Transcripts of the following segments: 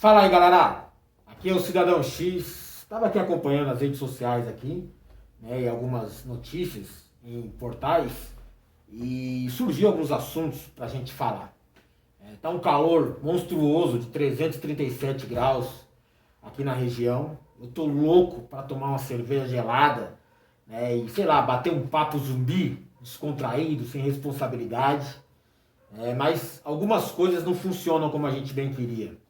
Fala aí, galera. Aqui é o Cidadão X. Estava aqui acompanhando as redes sociais aqui, né, e algumas notícias em portais e surgiu alguns assuntos pra gente falar. Tá um calor monstruoso de 337 graus aqui na região. Eu tô louco para tomar uma cerveja gelada, né, e sei lá, bater um papo zumbi, descontraído, sem responsabilidade. Mas algumas coisas não funcionam como a gente bem queria.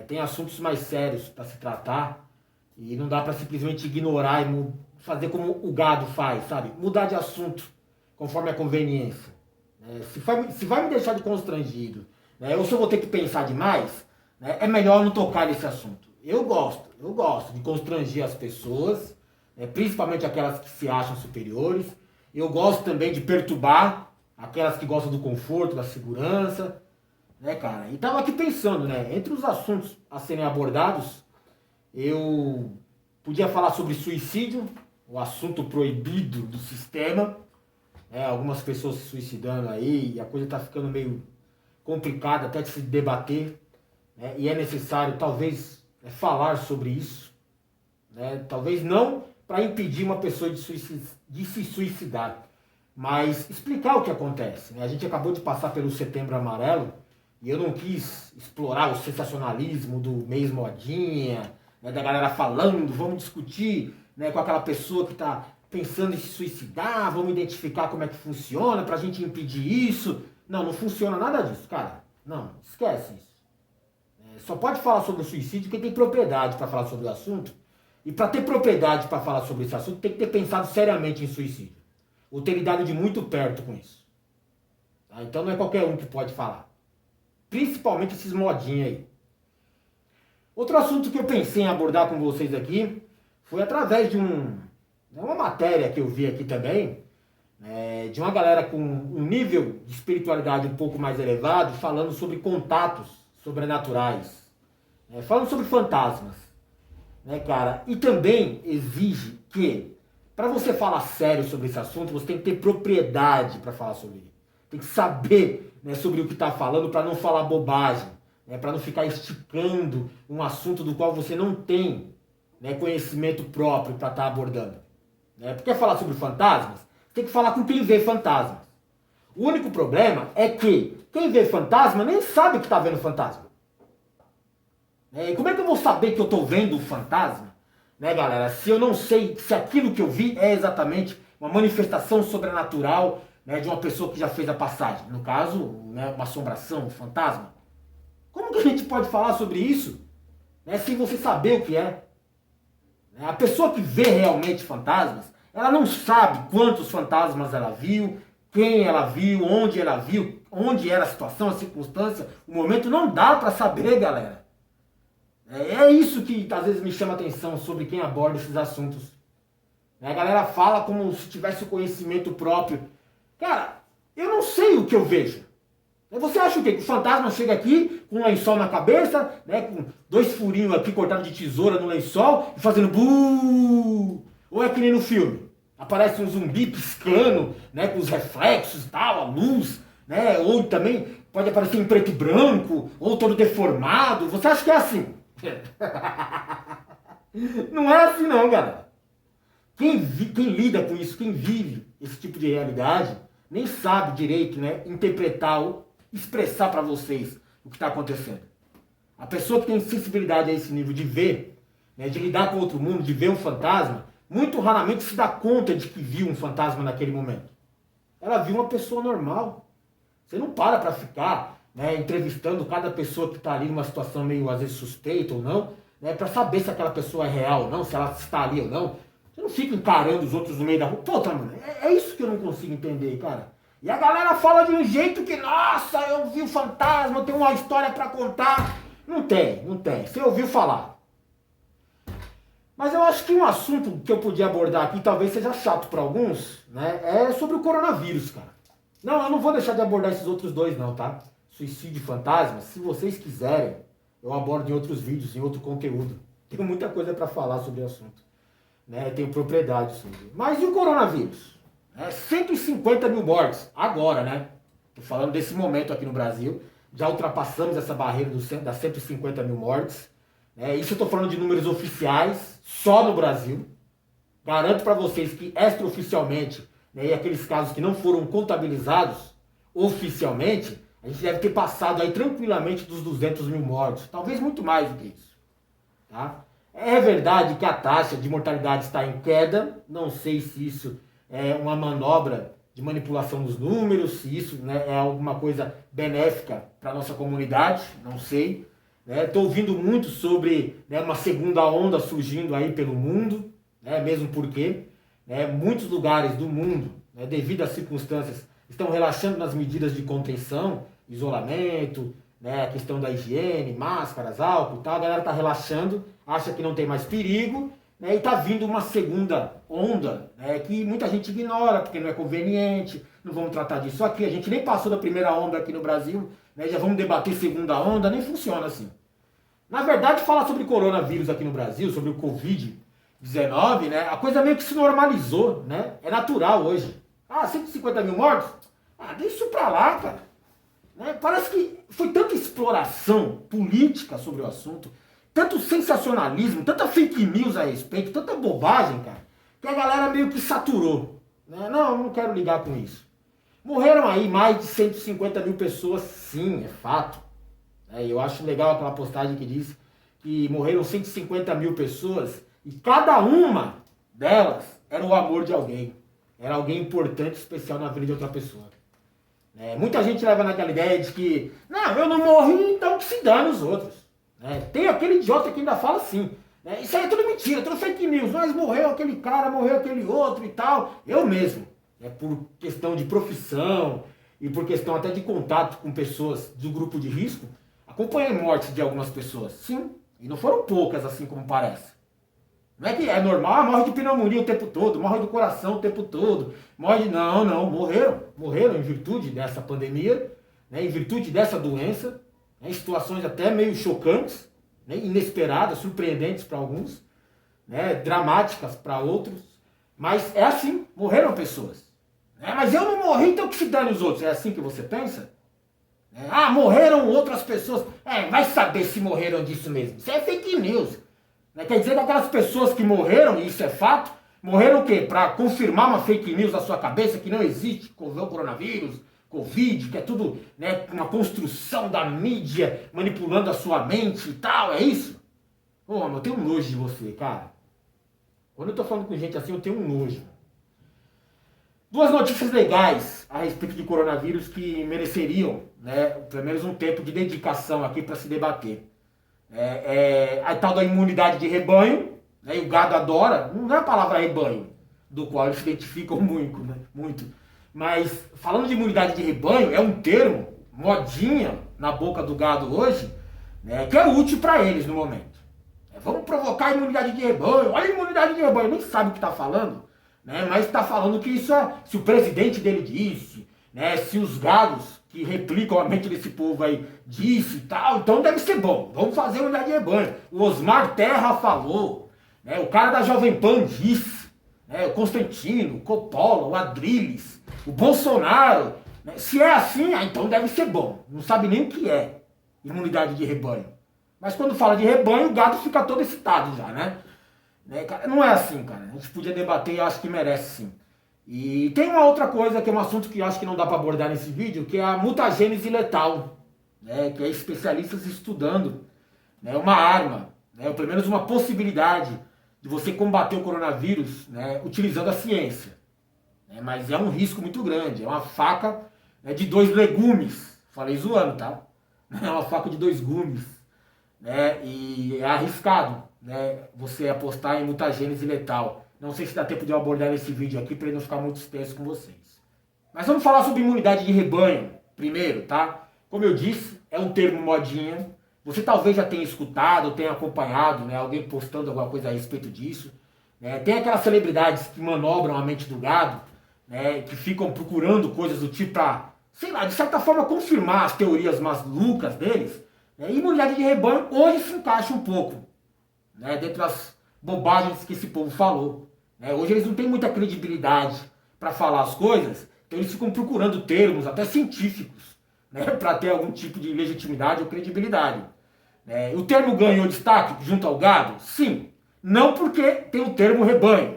Tem assuntos mais sérios para se tratar e não dá para simplesmente ignorar e fazer como o gado faz, sabe? Mudar de assunto conforme a conveniência. Se vai me deixar de constrangido, né, ou se eu vou ter que pensar demais, né, é melhor não tocar nesse assunto. Eu gosto de constranger as pessoas, né, principalmente aquelas que se acham superiores. Eu gosto também de perturbar aquelas que gostam do conforto, da segurança. Né, cara? E tava aqui pensando, né? Entre os assuntos a serem abordados, eu podia falar sobre suicídio, o assunto proibido do sistema. Algumas pessoas se suicidando aí, e a coisa tá ficando meio complicada até de se debater. Né? E é necessário, talvez, falar sobre isso. Né? Talvez não para impedir uma pessoa de se suicidar, mas explicar o que acontece. Né? A gente acabou de passar pelo Setembro Amarelo, e eu não quis explorar o sensacionalismo do mês modinha, né, da galera falando, vamos discutir, né, com aquela pessoa que está pensando em se suicidar, vamos identificar como é que funciona pra gente impedir isso. Não funciona nada disso, cara. Não, esquece isso. Só pode falar sobre o suicídio quem tem propriedade para falar sobre o assunto. E para ter propriedade para falar sobre esse assunto, tem que ter pensado seriamente em suicídio. Ou ter lidado de muito perto com isso. Tá? Então não é qualquer um que pode falar. Principalmente esses modinhos aí. Outro assunto que eu pensei em abordar com vocês aqui foi através de uma matéria que eu vi aqui também, de uma galera com um nível de espiritualidade um pouco mais elevado, falando sobre contatos sobrenaturais, falando sobre fantasmas, né, cara? E também exige que, para você falar sério sobre esse assunto, você tem que ter propriedade para falar sobre ele. Tem que saber, né, sobre o que está falando para não falar bobagem, né, para não ficar esticando um assunto do qual você não tem, né, conhecimento próprio para estar abordando. Né? Porque falar sobre fantasmas, tem que falar com quem vê fantasmas. O único problema é que quem vê fantasma nem sabe que está vendo fantasma. E como é que eu vou saber que eu estou vendo o fantasma, né, galera, se eu não sei se aquilo que eu vi é exatamente uma manifestação sobrenatural, né, de uma pessoa que já fez a passagem. No caso, né, uma assombração, um fantasma. Como que a gente pode falar sobre isso, né, sem você saber o que é? A pessoa que vê realmente fantasmas, ela não sabe quantos fantasmas ela viu, quem ela viu, onde era a situação, a circunstância, o momento. Não dá para saber, galera. É isso que às vezes me chama a atenção sobre quem aborda esses assuntos. A galera fala como se tivesse o conhecimento próprio. Cara, eu não sei o que eu vejo. Você acha o quê? Que o fantasma chega aqui com um lençol na cabeça, né, com 2 furinhos aqui cortados de tesoura no lençol e fazendo buuuu? Ou é que nem no filme? Aparece um zumbi piscando, né, com os reflexos e tal, a luz, né? Ou também pode aparecer em preto e branco, ou todo deformado. Você acha que é assim? Não é assim não, galera. Quem lida com isso, quem vive esse tipo de realidade, nem sabe direito, né, interpretar ou expressar para vocês o que está acontecendo. A pessoa que tem sensibilidade a esse nível de ver, né, de lidar com outro mundo, de ver um fantasma, muito raramente se dá conta de que viu um fantasma naquele momento. Ela viu uma pessoa normal. Você não para ficar, né, entrevistando cada pessoa que está ali numa situação meio, às vezes, suspeita ou não, né, para saber se aquela pessoa é real ou não, se ela está ali ou não. Você não fica encarando os outros no meio da rua. Puta, mano, é isso que eu não consigo entender, cara. E a galera fala de um jeito que, nossa, eu vi o fantasma, eu tenho uma história pra contar. Não tem. Você ouviu falar. Mas eu acho que um assunto que eu podia abordar aqui, talvez seja chato pra alguns, né, é sobre o coronavírus, cara. Não, eu não vou deixar de abordar esses outros dois não, tá? Suicídio e fantasma, se vocês quiserem, eu abordo em outros vídeos, em outro conteúdo. Tenho muita coisa pra falar sobre o assunto. Né, tenho propriedade sobre. Mas e o coronavírus? 150 mil mortes, agora, né? Tô falando desse momento aqui no Brasil, já ultrapassamos essa barreira das 150 mil mortes. Isso eu estou falando de números oficiais, só no Brasil. Garanto para vocês que extraoficialmente, e aqueles casos que não foram contabilizados oficialmente, a gente deve ter passado aí tranquilamente dos 200 mil mortos, talvez muito mais do que isso. Tá? É verdade que a taxa de mortalidade está em queda, não sei se isso é uma manobra de manipulação dos números, se isso, é alguma coisa benéfica para a nossa comunidade, não sei. Estou ouvindo muito sobre, uma segunda onda surgindo aí pelo mundo, mesmo porque muitos lugares do mundo, devido às circunstâncias, estão relaxando nas medidas de contenção, isolamento, a questão da higiene, máscaras, álcool e tal. A galera está relaxando, acha que não tem mais perigo, e está vindo uma segunda onda, que muita gente ignora, porque não é conveniente, não vamos tratar disso aqui. A gente nem passou da primeira onda aqui no Brasil, já vamos debater segunda onda, nem funciona assim. Na verdade, falar sobre coronavírus aqui no Brasil, sobre o Covid-19, a coisa meio que se normalizou, é natural hoje. 150 mil mortos? Deixa isso pra lá, cara. Parece que foi tanta exploração política sobre o assunto, tanto sensacionalismo, tanta fake news a respeito, tanta bobagem, cara, que a galera meio que saturou. Não quero ligar com isso. Morreram aí mais de 150 mil pessoas, sim, é fato. Eu acho legal aquela postagem que diz que morreram 150 mil pessoas e cada uma delas era o amor de alguém. Era alguém importante, especial na vida de outra pessoa. Muita gente leva naquela ideia de que, não, eu não morri, então que se dane os outros. Tem aquele idiota que ainda fala assim. Isso aí é tudo mentira, tudo fake news. Mas morreu aquele cara, morreu aquele outro e tal. Eu mesmo, por questão de profissão e por questão até de contato com pessoas do grupo de risco, acompanhei mortes de algumas pessoas. Sim, e não foram poucas assim como parece. Não é que é normal, morre de pneumonia o tempo todo, morre do coração o tempo todo, morre de... Não, morreram em virtude dessa pandemia, em virtude dessa doença, em situações até meio chocantes, inesperadas, surpreendentes para alguns, dramáticas para outros, mas é assim, morreram pessoas. Mas eu não morri, então que se dane os outros, é assim que você pensa? Morreram outras pessoas, vai saber se morreram disso mesmo, isso é fake news. Quer dizer que aquelas pessoas que morreram, e isso é fato, morreram o quê? Para confirmar uma fake news na sua cabeça que não existe o coronavírus, Covid, que é tudo uma construção da mídia manipulando a sua mente e tal, é isso? Eu tenho um nojo de você, cara. Quando eu tô falando com gente assim, eu tenho um nojo. Duas notícias legais a respeito de coronavírus que mereceriam, pelo menos um tempo de dedicação aqui para se debater. A tal da imunidade de rebanho, e o gado adora, não é a palavra rebanho, do qual eles se identificam muito, mas falando de imunidade de rebanho, é um termo, modinha na boca do gado hoje, que é útil para eles no momento. Vamos provocar a imunidade de rebanho, olha a imunidade de rebanho, nem sabe o que está falando, mas está falando que isso é, se o presidente dele disse, se os gados que replicam a mente desse povo aí disse e tal, então deve ser bom, vamos fazer imunidade de rebanho. O Osmar Terra falou, o cara da Jovem Pan disse, o Constantino, o Coppola, o Adrilles, o Bolsonaro, se é assim, então deve ser bom, não sabe nem o que é imunidade de rebanho. Mas quando fala de rebanho, o gado fica todo excitado já, Não é assim, cara, a gente podia debater e eu acho que merece sim. E tem uma outra coisa, que é um assunto que eu acho que não dá para abordar nesse vídeo, que é a mutagênese letal, que é especialistas estudando uma arma, ou pelo menos uma possibilidade de você combater o coronavírus utilizando a ciência. Mas é um risco muito grande, é uma faca de dois legumes, falei zoando, tá? É uma faca de dois gumes, e é arriscado você apostar em mutagênese letal. Não sei se dá tempo de eu abordar esse vídeo aqui para ele não ficar muito extenso com vocês. Mas vamos falar sobre imunidade de rebanho primeiro, tá? Como eu disse, é um termo modinha. Você talvez já tenha escutado, tenha acompanhado, alguém postando alguma coisa a respeito disso. Tem aquelas celebridades que manobram a mente do gado, que ficam procurando coisas do tipo para, sei lá, de certa forma confirmar as teorias malucas deles. E imunidade de rebanho hoje se encaixa um pouco, dentro das bobagens que esse povo falou. Hoje eles não têm muita credibilidade para falar as coisas, então eles ficam procurando termos até científicos, né, para ter algum tipo de legitimidade ou credibilidade. O termo ganhou destaque junto ao gado? Sim. Não porque tem o termo rebanho.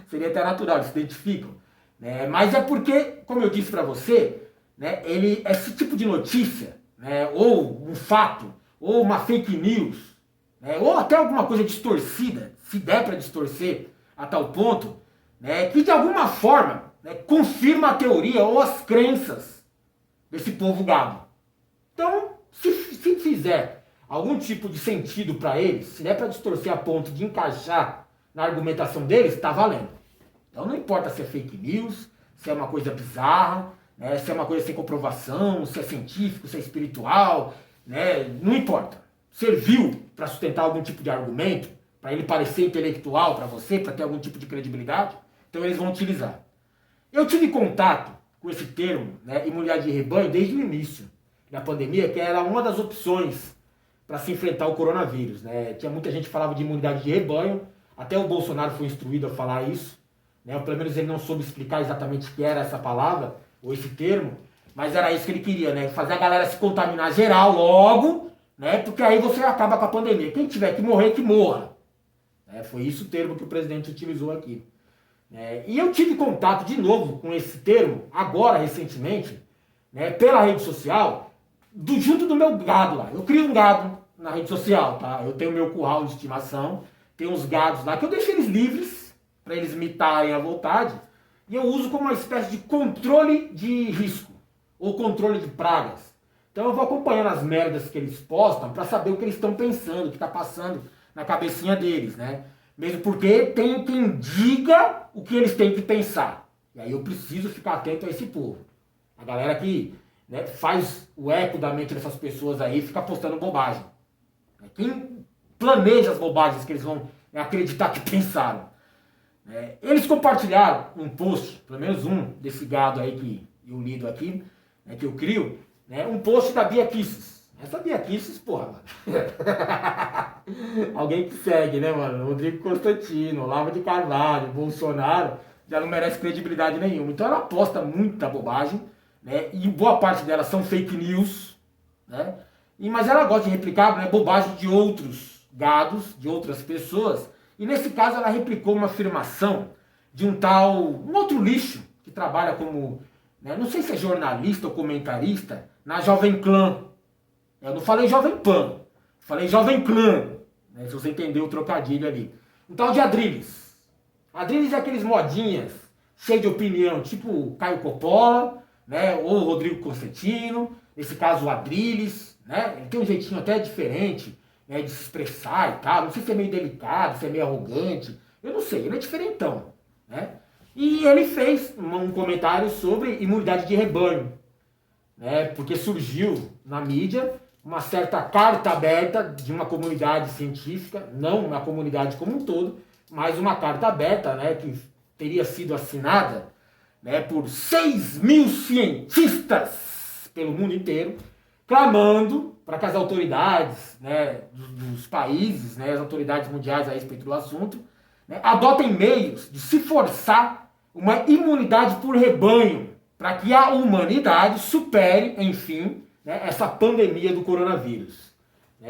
Seria até natural, eles se identificam. Mas é porque, como eu disse para você, esse tipo de notícia, ou um fato, ou uma fake news, ou até alguma coisa distorcida, se der para distorcer a tal ponto, que de alguma forma confirma a teoria ou as crenças desse povo gado. Então, se fizer algum tipo de sentido para eles, se der para distorcer a ponto de encaixar na argumentação deles, está valendo. Então não importa se é fake news, se é uma coisa bizarra, se é uma coisa sem comprovação, se é científico, se é espiritual, não importa. Serviu para sustentar algum tipo de argumento, para ele parecer intelectual para você, para ter algum tipo de credibilidade, então eles vão utilizar. Eu tive contato com esse termo, imunidade de rebanho, desde o início da pandemia, que era uma das opções para se enfrentar o coronavírus. Tinha muita gente que falava de imunidade de rebanho, até o Bolsonaro foi instruído a falar isso, ou pelo menos ele não soube explicar exatamente o que era essa palavra, ou esse termo, mas era isso que ele queria, fazer a galera se contaminar geral logo, porque aí você acaba com a pandemia. Quem tiver que morrer, que morra. Foi isso o termo que o presidente utilizou aqui. E eu tive contato de novo com esse termo, agora, recentemente, pela rede social, junto do meu gado lá. Eu crio um gado na rede social, tá? Eu tenho meu curral de estimação, tem uns gados lá que eu deixo eles livres, para eles mitarem à vontade, e eu uso como uma espécie de controle de risco, ou controle de pragas. Então eu vou acompanhando as merdas que eles postam para saber o que eles estão pensando, o que está passando na cabecinha deles, Mesmo porque tem quem diga o que eles têm que pensar. E aí eu preciso ficar atento a esse povo. A galera que faz o eco da mente dessas pessoas aí, fica postando bobagem. Quem planeja as bobagens que eles vão acreditar que pensaram. Eles compartilharam um post, pelo menos um desse gado aí que eu lido aqui, que eu crio, um post da Bia Kicis. Essa Bia Kicis, porra, mano. Alguém que segue, mano? Rodrigo Constantino, Olavo de Carvalho, Bolsonaro, já não merece credibilidade nenhuma. Então ela posta muita bobagem, e boa parte delas são fake news, mas ela gosta de replicar bobagem de outros gados, de outras pessoas. E nesse caso ela replicou uma afirmação de um outro lixo que trabalha como, não sei se é jornalista ou comentarista, na Jovem Clã. Eu não falei Jovem Pan, falei Jovem Clã, se você entendeu o trocadilho ali. Um tal de Adrilles. Adrilles é aqueles modinhas, cheio de opinião, tipo Caio Coppola, ou Rodrigo Constantino, nesse caso o Adrilles, ele tem um jeitinho até diferente, de se expressar e tal, não sei se é meio delicado, se é meio arrogante, eu não sei, ele é diferentão, E ele fez um comentário sobre imunidade de rebanho, porque surgiu na mídia uma certa carta aberta de uma comunidade científica, não uma comunidade como um todo, mas uma carta aberta, que teria sido assinada, por 6 mil cientistas pelo mundo inteiro, clamando para que as autoridades dos países, as autoridades mundiais a respeito do assunto, adotem meios de se forçar uma imunidade por rebanho, para que a humanidade supere, enfim, essa pandemia do coronavírus.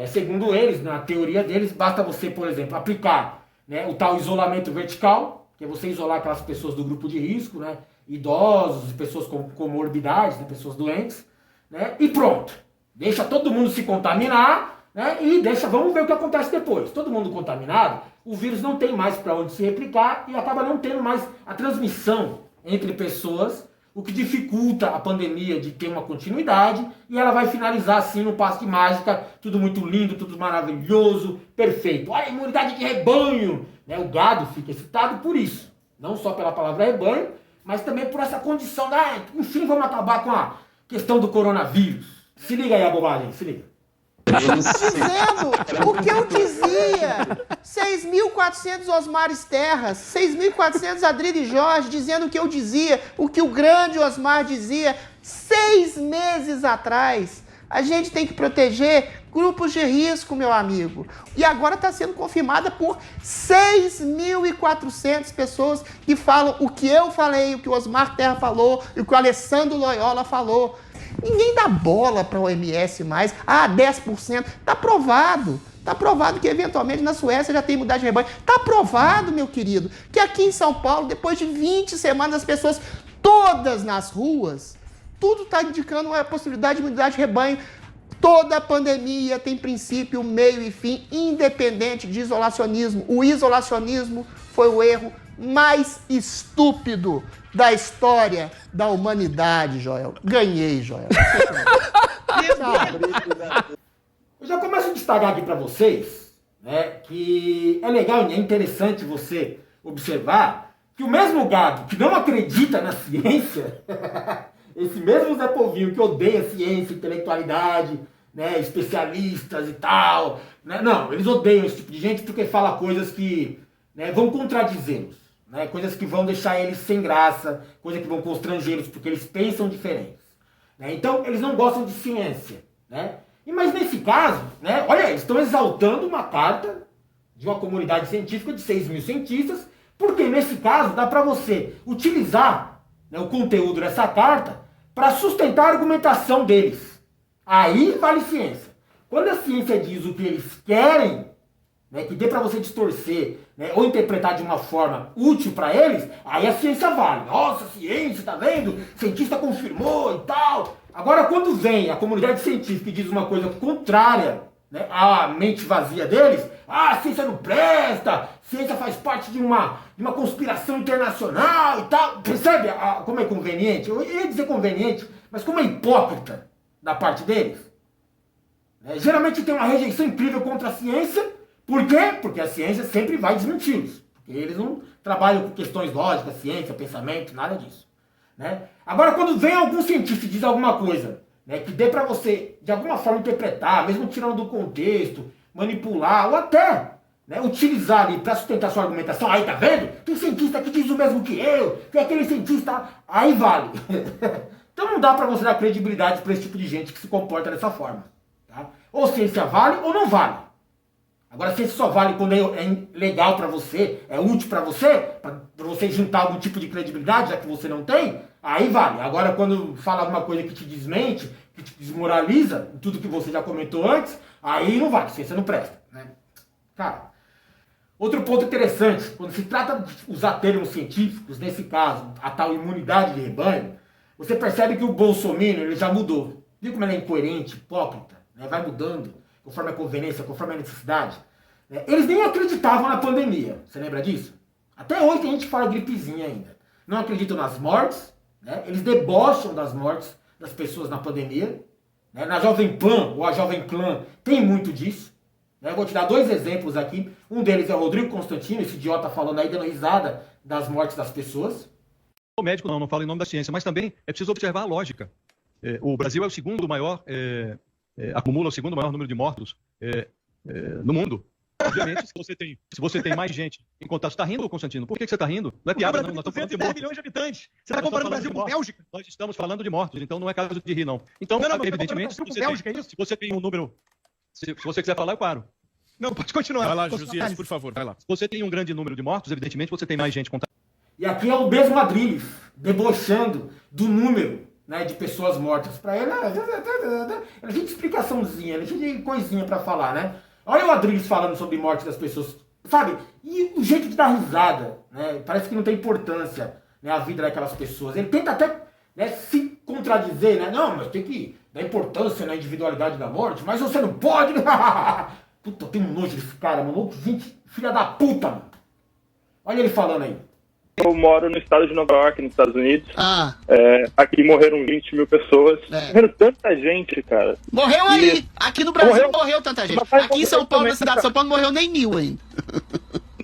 Segundo eles, na teoria deles, basta você, por exemplo, aplicar o tal isolamento vertical, que é você isolar aquelas pessoas do grupo de risco, idosos, pessoas com comorbidades, pessoas doentes, e pronto. Deixa todo mundo se contaminar, e vamos ver o que acontece depois. Todo mundo contaminado, o vírus não tem mais para onde se replicar e acaba não tendo mais a transmissão entre pessoas, o que dificulta a pandemia de ter uma continuidade, e ela vai finalizar assim no passe de mágica, tudo muito lindo, tudo maravilhoso, perfeito. A imunidade de rebanho, o gado fica excitado por isso, não só pela palavra rebanho, mas também por essa condição enfim, vamos acabar com a questão do coronavírus. Se liga aí a bobagem, se liga. Dizendo o que eu dizia. 6.400 Osmares Terras, 6.400 Adrilles Jorge, dizendo o que eu dizia, o que o grande Osmar dizia 6 meses atrás. A gente tem que proteger grupos de risco, meu amigo. E agora está sendo confirmada por 6.400 pessoas que falam o que eu falei, o que o Osmar Terra falou e o que o Alessandro Loyola falou. Ninguém dá bola para a OMS mais. 10%. Está provado. Está provado que, eventualmente, na Suécia já tem imunidade de rebanho. Está provado, meu querido, que aqui em São Paulo, depois de 20 semanas, as pessoas todas nas ruas, tudo está indicando uma possibilidade de imunidade de rebanho. Toda pandemia tem princípio, meio e fim, independente de isolacionismo. O isolacionismo foi o erro mais estúpido da história da humanidade, Joel. Ganhei, Joel. Eu já começo a destacar aqui para vocês, né, que é legal e é interessante você observar que o mesmo gado que não acredita na ciência, esse mesmo Zé Povinho que odeia ciência, intelectualidade, né, especialistas e tal, né, não, eles odeiam esse tipo de gente porque fala coisas que, né, vão contradizê-los, né, coisas que vão deixar eles sem graça, coisas que vão constrangê-los porque eles pensam diferentes. Né, então, eles não gostam de ciência, né? Mas nesse caso, né, olha, eles estão exaltando uma carta de uma comunidade científica de 6 mil cientistas, porque nesse caso dá para você utilizar, né, o conteúdo dessa carta para sustentar a argumentação deles. Aí vale ciência. Quando a ciência diz o que eles querem, né, que dê para você distorcer, né, ou interpretar de uma forma útil para eles, aí a ciência vale. Nossa, ciência, tá vendo? O cientista confirmou e tal. Agora, quando vem a comunidade científica e diz uma coisa contrária, né, à mente vazia deles, a ciência não presta, ciência faz parte de uma conspiração internacional e tal. Percebe como é conveniente? Eu ia dizer conveniente, mas como é hipócrita da parte deles. Né? Geralmente tem uma rejeição incrível contra a ciência. Por quê? Porque a ciência sempre vai desmenti-los. Porque eles não trabalham com questões lógicas, ciência, pensamento, nada disso. Né? Agora, quando vem algum cientista e diz alguma coisa, né, que dê para você, de alguma forma, interpretar, mesmo tirando do contexto, manipular, ou até, né, utilizar ali para sustentar sua argumentação, aí tá vendo? Tem cientista que diz o mesmo que eu, tem aquele cientista, aí vale. Então não dá para você dar credibilidade para esse tipo de gente que se comporta dessa forma. Tá? Ou ciência vale ou não vale. Agora, ciência só vale quando é legal para você, é útil para você juntar algum tipo de credibilidade, já que você não tem, aí vale. Agora, quando fala alguma coisa que te desmente, que te desmoraliza, tudo que você já comentou antes, aí não vale, ciência não presta. Né? Cara, outro ponto interessante, quando se trata de usar termos científicos, nesse caso, a tal imunidade de rebanho, você percebe que o Bolsonaro ele já mudou. Viu como ele é incoerente, hipócrita, né? Vai mudando conforme a conveniência, conforme a necessidade. Eles nem acreditavam na pandemia, você lembra disso? Até hoje tem gente que fala gripezinha ainda. Não acreditam nas mortes, né? Eles debocham das mortes das pessoas na pandemia. Né? Na Jovem Pan, ou a Jovem Clã, tem muito disso. Né? Eu vou te dar 2 exemplos aqui. Um deles é o Rodrigo Constantino, esse idiota falando aí, dando risada das mortes das pessoas. O médico não fala em nome da ciência, mas também é preciso observar a lógica. O Brasil é o segundo maior, acumula o segundo maior número de mortos no mundo. Obviamente, se você tem mais gente em contato... Você está rindo, Constantino? Por que você está rindo? Não é piada, não. Nós estamos falando de 210 milhões de habitantes. Você está comparando o Brasil com Bélgica? Nós estamos falando de mortos, então não é caso de rir, não. Então, evidentemente, se você tem um número... Se você quiser falar, eu paro. Não, pode continuar. Vai lá, Josias, por favor, vai lá. Se você tem um grande número de mortos, evidentemente, você tem mais gente contaminada. E aqui é o mesmo Adriles, debochando do número, né, de pessoas mortas. Para ele, é gente de explicaçãozinha, é gente de coisinha para falar, né? Olha o Adriles falando sobre morte das pessoas, sabe? E o jeito de dar risada, né? Parece que não tem importância, né, a vida daquelas pessoas. Ele tenta até, né, se contradizer, né? Não, mas tem que dar importância na individualidade da morte, mas você não pode. Puta, eu tenho um nojo desse cara, mano. Gente, filha da puta, mano. Olha ele falando aí. Eu moro no estado de Nova York, nos Estados Unidos. Aqui morreram 20 mil pessoas. Morreram tanta gente, cara. Morreu aí. Aqui no Brasil morreu tanta gente. Aqui em São Paulo, na cidade de São Paulo, não morreu nem 1000 ainda.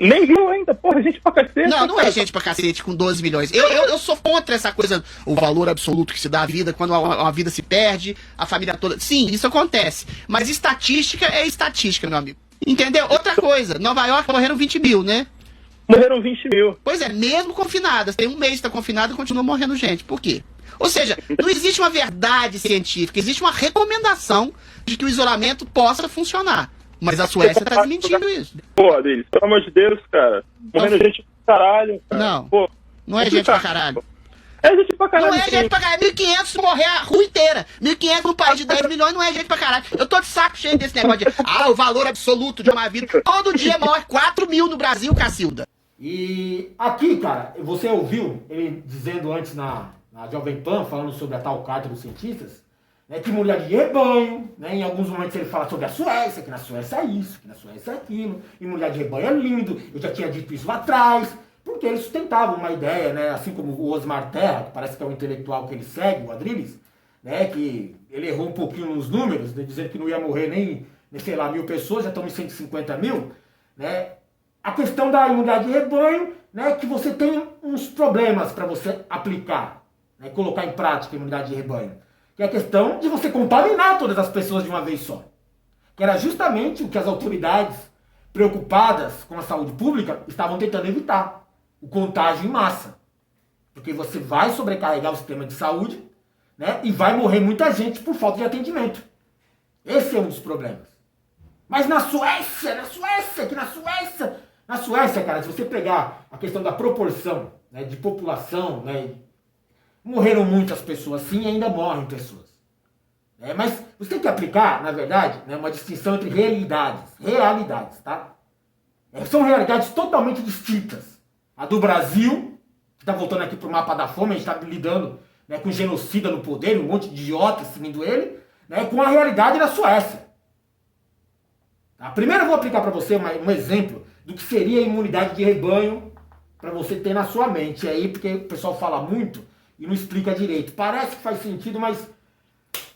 Nem 1000 ainda, porra, gente pra cacete. Não é gente pra cacete com 12 milhões. Eu sou contra essa coisa, o valor absoluto que se dá à vida, quando uma vida se perde, a família toda. Sim, isso acontece. Mas estatística é estatística, meu amigo. Entendeu? Outra coisa, Nova York morreram 20 mil, né? Morreram 20 mil. Pois é, mesmo confinadas. Tem um mês que está confinado e continua morrendo gente. Por quê? Ou seja, não existe uma verdade científica, existe uma recomendação de que o isolamento possa funcionar. Mas a Suécia está desmentindo isso. Pô, Adriles, pelo amor de Deus, cara. Morrendo gente pra caralho, cara. Não, não é gente pra caralho. É gente pra caralho. Não é gente pra caralho. 1.500 se morrer a rua inteira. 1.500 num país de 10 milhões não é gente pra caralho. Eu tô de saco cheio desse negócio de o valor absoluto de uma vida. Todo dia morre 4 mil no Brasil, Cacilda. E aqui, cara, você ouviu ele dizendo antes na Jovem Pan, falando sobre a tal carta dos cientistas, né, que mulher de rebanho, né, em alguns momentos ele fala sobre a Suécia, que na Suécia é isso, que na Suécia é aquilo, e mulher de rebanho é lindo, eu já tinha dito isso lá atrás, porque ele sustentava uma ideia, né, assim como o Osmar Terra, que parece que é o intelectual que ele segue, o Adrilles, né, que ele errou um pouquinho nos números, né, dizendo que não ia morrer nem, sei lá, 1.000 pessoas, já estão em 150 mil, né. A questão da imunidade de rebanho, né, que você tem uns problemas para você aplicar, né, colocar em prática a imunidade de rebanho. Que é a questão de você contaminar todas as pessoas de uma vez só. Que era justamente o que as autoridades preocupadas com a saúde pública estavam tentando evitar. O contágio em massa. Porque você vai sobrecarregar o sistema de saúde, né, e vai morrer muita gente por falta de atendimento. Esse é um dos problemas. Mas na Suécia, cara, se você pegar a questão da proporção, né, de população, né, morreram muitas pessoas sim e ainda morrem pessoas. Mas você tem que aplicar, na verdade, né, uma distinção entre realidades, tá? São realidades totalmente distintas. A do Brasil, que está voltando aqui pro mapa da fome, a gente está lidando, né, com genocida no poder, um monte de idiotas seguindo ele, né, com a realidade da Suécia. Tá? Primeiro eu vou aplicar para você um exemplo do que seria a imunidade de rebanho para você ter na sua mente aí, porque o pessoal fala muito e não explica direito. Parece que faz sentido, mas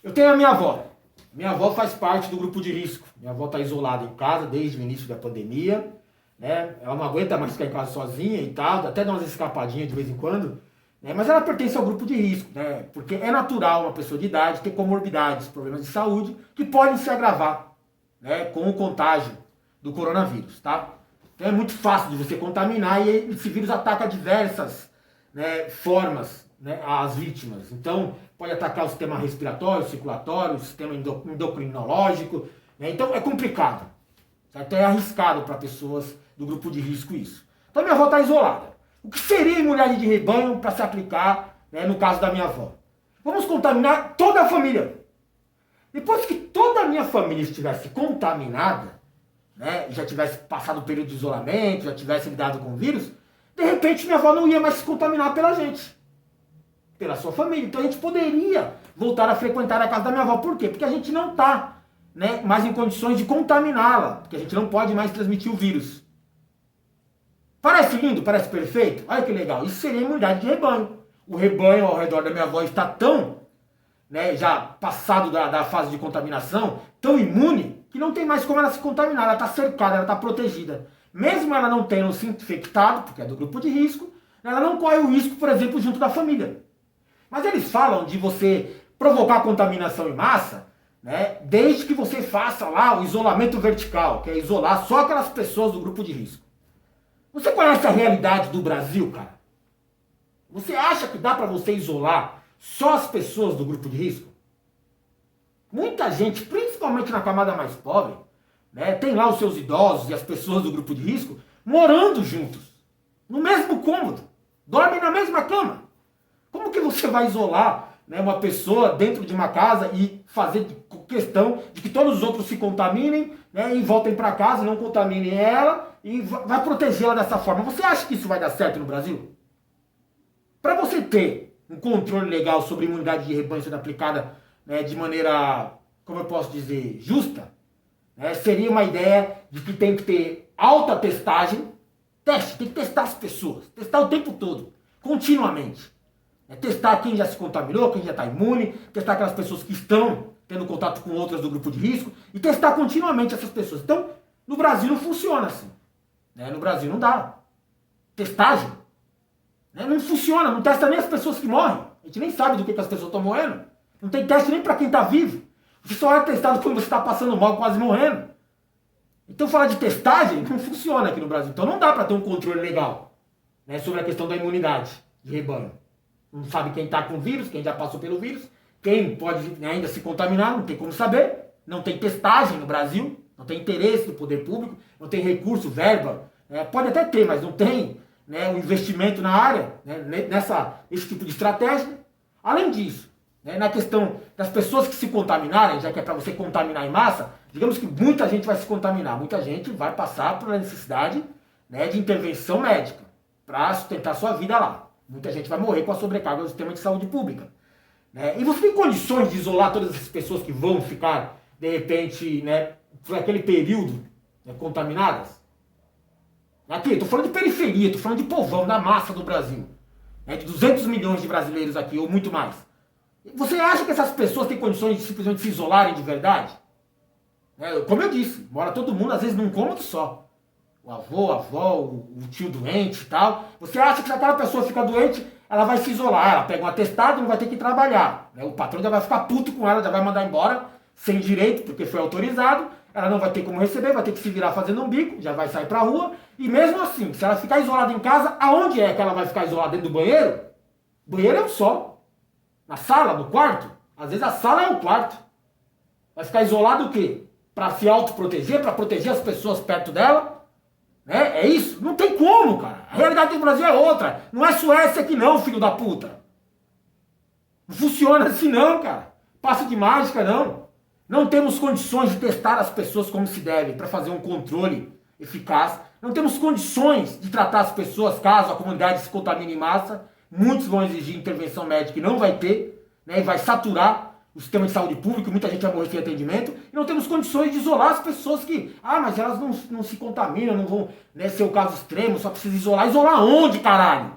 eu tenho a minha avó. Minha avó faz parte do grupo de risco. Minha avó está isolada em casa desde o início da pandemia, né? Ela não aguenta mais ficar em casa sozinha e tal, até dá umas escapadinhas de vez em quando, né? Mas ela pertence ao grupo de risco, né? Porque é natural uma pessoa de idade ter comorbidades, problemas de saúde, que podem se agravar, né, com o contágio do coronavírus, tá? Então é muito fácil de você contaminar e esse vírus ataca diversas, né, formas, né, as vítimas. Então pode atacar o sistema respiratório, circulatório, o sistema endocrinológico, né? Então é complicado, certo? É arriscado para pessoas do grupo de risco isso. Então minha avó está isolada. O que seria imunidade de rebanho para se aplicar, né, no caso da minha avó? Vamos contaminar toda a família. Depois que toda a minha família estivesse contaminada, né, já tivesse passado o período de isolamento, já tivesse lidado com o vírus, de repente minha avó não ia mais se contaminar pela gente, pela sua família. Então a gente poderia voltar a frequentar a casa da minha avó. Por quê? Porque a gente não está, né, mais em condições de contaminá-la, porque a gente não pode mais transmitir o vírus. Parece lindo? Parece perfeito? Olha que legal. Isso seria imunidade de rebanho. O rebanho ao redor da minha avó está tão, né, já passado da fase de contaminação, tão imune, que não tem mais como ela se contaminar. Ela está cercada, ela está protegida. Mesmo ela não tendo se infectado, porque é do grupo de risco, ela não corre o risco, por exemplo, junto da família. Mas eles falam de você provocar contaminação em massa, né, desde que você faça lá o isolamento vertical, que é isolar só aquelas pessoas do grupo de risco. Você conhece a realidade do Brasil, cara? Você acha que dá para você isolar só as pessoas do grupo de risco? Muita gente, principalmente na camada mais pobre, né, tem lá os seus idosos e as pessoas do grupo de risco morando juntos, no mesmo cômodo, dormem na mesma cama. Como que você vai isolar, né, uma pessoa dentro de uma casa e fazer questão de que todos os outros se contaminem, né, e voltem para casa, não contaminem ela e vai protegê-la dessa forma? Você acha que isso vai dar certo no Brasil? Para você ter um controle legal sobre imunidade de rebanho sendo aplicada, né, de maneira, como eu posso dizer, justa, né, seria uma ideia de que tem que ter alta testagem, tem que testar as pessoas, testar o tempo todo, continuamente. Testar quem já se contaminou, quem já está imune, testar aquelas pessoas que estão tendo contato com outras do grupo de risco e testar continuamente essas pessoas. Então, no Brasil não funciona assim. Né? No Brasil não dá. Testagem, né, não funciona, não testa nem as pessoas que morrem. A gente nem sabe do que as pessoas estão morrendo. Não tem teste nem para quem está vivo. Você só é testado quando você está passando mal, quase morrendo. Então falar de testagem não funciona aqui no Brasil. Então não dá para ter um controle legal, né, sobre a questão da imunidade de rebanho. Não sabe quem está com o vírus, quem já passou pelo vírus, quem pode ainda se contaminar, não tem como saber. Não tem testagem no Brasil, não tem interesse do poder público, não tem recurso, verba. Pode até ter, mas não tem, né, o investimento na área, né, nesse tipo de estratégia. Além disso, né, na questão das pessoas que se contaminarem, já que é para você contaminar em massa, digamos que muita gente vai se contaminar, muita gente vai passar por necessidade, né, de intervenção médica para sustentar sua vida lá. Muita gente vai morrer com a sobrecarga do sistema de saúde pública. Né? E você tem condições de isolar todas essas pessoas que vão ficar, de repente, né, por aquele período, né, contaminadas? Aqui, estou falando de periferia, estou falando de povão, da massa do Brasil. Né, de 200 milhões de brasileiros aqui, ou muito mais. Você acha que essas pessoas têm condições de simplesmente se isolarem de verdade? Né, como eu disse, mora todo mundo, às vezes, num cômodo só. O avô, a avó, o tio doente e tal. Você acha que se aquela pessoa fica doente, ela vai se isolar, ela pega um atestado e não vai ter que trabalhar. Né? O patrão já vai ficar puto com ela, já vai mandar embora, sem direito, porque foi autorizado. Ela não vai ter como receber, vai ter que se virar fazendo um bico, já vai sair pra rua. E mesmo assim, se ela ficar isolada em casa, aonde é que ela vai ficar isolada? Dentro do banheiro? O banheiro é um só. Na sala, no quarto? Às vezes a sala é um quarto. Vai ficar isolada o quê? Pra se autoproteger, pra proteger as pessoas perto dela? Né? É isso? Não tem como, cara. A realidade do Brasil é outra. Não é Suécia aqui não, filho da puta. Não funciona assim não, cara. Passe de mágica não. Não temos condições de testar as pessoas como se deve para fazer um controle eficaz. Não temos condições de tratar as pessoas caso a comunidade se contamine em massa. Muitos vão exigir intervenção médica e não vai ter, né? E vai saturar o sistema de saúde público, muita gente vai morrer sem atendimento, e não temos condições de isolar as pessoas que, mas elas não se contaminam, não vão, né, ser o caso extremo, só precisa isolar. Isolar onde, caralho?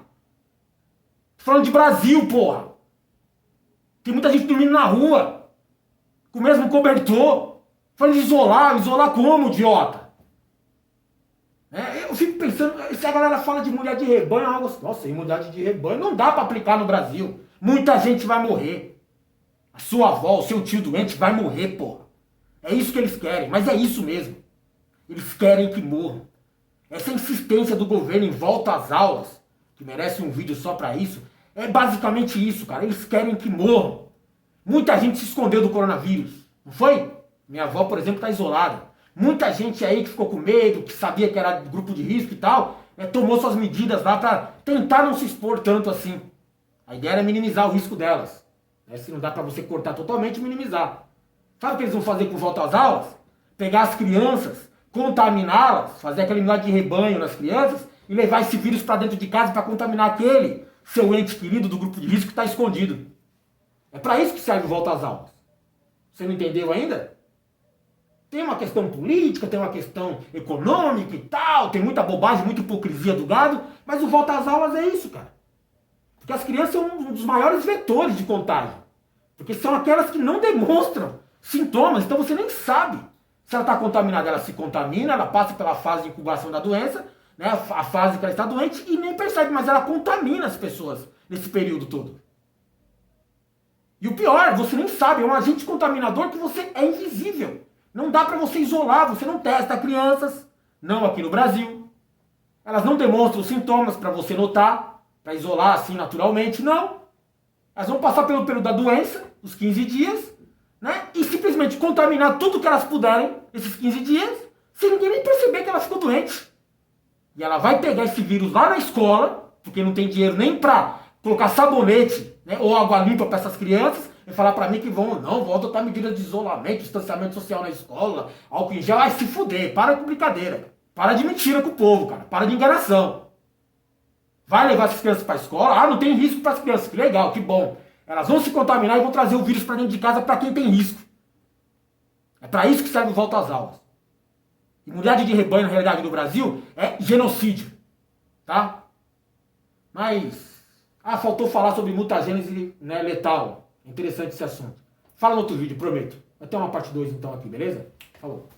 Tô falando de Brasil, porra. Tem muita gente dormindo na rua, com o mesmo cobertor. Falando de isolar como, idiota? Eu fico pensando, se a galera fala de mulher de rebanho, nossa, imunidade de rebanho não dá pra aplicar no Brasil. Muita gente vai morrer. A sua avó, o seu tio doente vai morrer, porra. É isso que eles querem, mas é isso mesmo. Eles querem que morram. Essa insistência do governo em volta às aulas, que merece um vídeo só pra isso, é basicamente isso, cara. Eles querem que morram. Muita gente se escondeu do coronavírus, não foi? Minha avó, por exemplo, tá isolada. Muita gente aí que ficou com medo, que sabia que era grupo de risco e tal, tomou suas medidas lá pra tentar não se expor tanto assim. A ideia era minimizar o risco delas. Se não dá pra você cortar totalmente, minimizar. Sabe o que eles vão fazer com volta às aulas? Pegar as crianças, contaminá-las, fazer aquela imunidade de rebanho nas crianças e levar esse vírus pra dentro de casa pra contaminar aquele seu ente querido do grupo de risco que tá escondido. É pra isso que serve volta às aulas. Você não entendeu ainda? Tem uma questão política, tem uma questão econômica e tal, tem muita bobagem, muita hipocrisia do gado, mas o volta às aulas é isso, cara. Porque as crianças são um dos maiores vetores de contágio. Porque são aquelas que não demonstram sintomas, então você nem sabe se ela está contaminada. Ela se contamina, ela passa pela fase de incubação da doença, né, a fase que ela está doente, e nem percebe, mas ela contamina as pessoas nesse período todo. E o pior, você nem sabe, é um agente contaminador que você é invisível. Não dá para você isolar, você não testa crianças, não aqui no Brasil. Elas não demonstram sintomas para você notar, para isolar assim naturalmente, não. Elas vão passar pelo período da doença, os 15 dias, né? E simplesmente contaminar tudo que elas puderem, esses 15 dias, sem ninguém nem perceber que ela ficou doente. E ela vai pegar esse vírus lá na escola, porque não tem dinheiro nem para colocar sabonete, né, ou água limpa para essas crianças, e falar para mim que vão adotar medidas de isolamento, distanciamento social na escola, álcool em gel. Ai, se fuder, para com brincadeira. Para de mentira com o povo, cara. Para de enganação. Vai levar essas crianças para a escola? Não tem risco para as crianças. Que legal, que bom. Elas vão se contaminar e vão trazer o vírus para dentro de casa para quem tem risco. É para isso que serve o volta às aulas. Imunidade de rebanho, na realidade, no Brasil, é genocídio. Tá? Mas... faltou falar sobre mutagênese, né, letal. Interessante esse assunto. Fala no outro vídeo, prometo. Vai ter uma parte 2 então aqui, beleza? Falou.